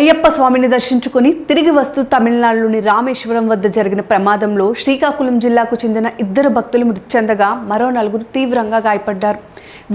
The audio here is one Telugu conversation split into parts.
అయ్యప్ప స్వామిని దర్శించుకుని తిరిగి వస్తూ తమిళనాడులోని రామేశ్వరం వద్ద జరిగిన ప్రమాదంలో శ్రీకాకుళం జిల్లాకు చెందిన 2 భక్తులు మృతి చెందగా మరో 4 తీవ్రంగా గాయపడ్డారు.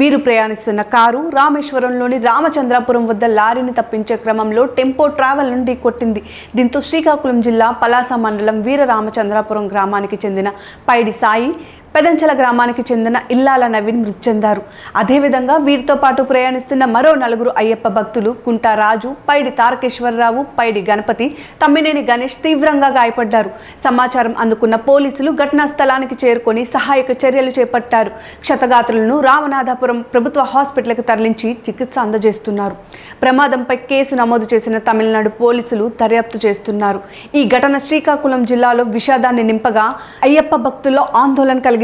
వీరు ప్రయాణిస్తున్న కారు రామేశ్వరంలోని రామచంద్రాపురం వద్ద లారీని తప్పించే క్రమంలో టెంపో ట్రావెల్ నుండి కొట్టింది. దీంతో శ్రీకాకుళం జిల్లా పలాస మండలం వీర రామచంద్రాపురం గ్రామానికి చెందిన పైడి సాయి, పెదంచల గ్రామానికి చెందిన ఇల్లాల నవీన్ మృతి చెందారు. అదేవిధంగా వీరితో పాటు ప్రయాణిస్తున్న మరో 4 అయ్యప్ప భక్తులు కుంటా రాజు, పైడి తారకేశ్వరరావు, పైడి గణపతి, తమ్మినేని గణేష్ తీవ్రంగా గాయపడ్డారు. సమాచారం అందుకున్న పోలీసులు ఘటనా స్థలానికి చేరుకొని సహాయక చర్యలు చేపట్టారు. క్షతగాత్రులను రామనాథపురం ప్రభుత్వ హాస్పిటల్కి తరలించి చికిత్స అందజేస్తున్నారు. ప్రమాదంపై కేసు నమోదు చేసిన తమిళనాడు పోలీసులు దర్యాప్తు చేస్తున్నారు. ఈ ఘటన శ్రీకాకుళం జిల్లాలో విషాదాన్ని నింపగా అయ్యప్ప భక్తుల్లో ఆందోళన కలిగిస్తుంది.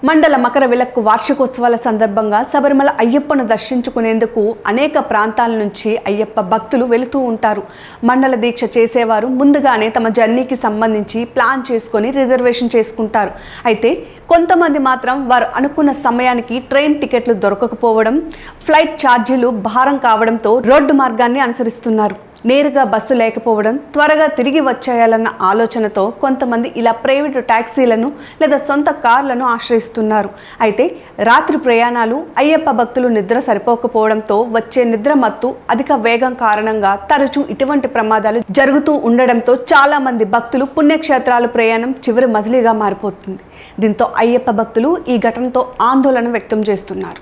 మండల మకర విలక్కు వార్షికోత్సవాల సందర్భంగా శబరిమల అయ్యప్పను దర్శించుకునేందుకు అనేక ప్రాంతాల నుంచి అయ్యప్ప భక్తులు వెళుతూ ఉంటారు. మండల దీక్ష చేసేవారు ముందుగానే తమ జర్నీకి సంబంధించి ప్లాన్ చేసుకొని రిజర్వేషన్ చేసుకుంటారు. అయితే కొంతమంది మాత్రం వారు అనుకున్న సమయానికి ట్రైన్ టికెట్లు దొరకకపోవడం, ఫ్లైట్ ఛార్జీలు భారం కావడంతో రోడ్డు మార్గాన్ని అనుసరిస్తున్నారు. నేరుగా బస్సు లేకపోవడం, త్వరగా తిరిగి వచ్చేయాలన్న ఆలోచనతో కొంతమంది ఇలా ప్రైవేటు ట్యాక్సీలను లేదా సొంత కార్లను ఆశ్రయిస్తున్నారు. అయితే రాత్రి ప్రయాణాలు, అయ్యప్ప భక్తులు నిద్ర సరిపోకపోవడంతో వచ్చే నిద్ర మత్తు, అధిక వేగం కారణంగా తరచూ ఇటువంటి ప్రమాదాలు జరుగుతూ ఉండడంతో చాలా మంది భక్తులు పుణ్యక్షేత్రాల ప్రయాణం చివరి మజిలీగా మారిపోతుంది. దీంతో అయ్యప్ప భక్తులు ఈ ఘటనతో ఆందోళన వ్యక్తం చేస్తున్నారు.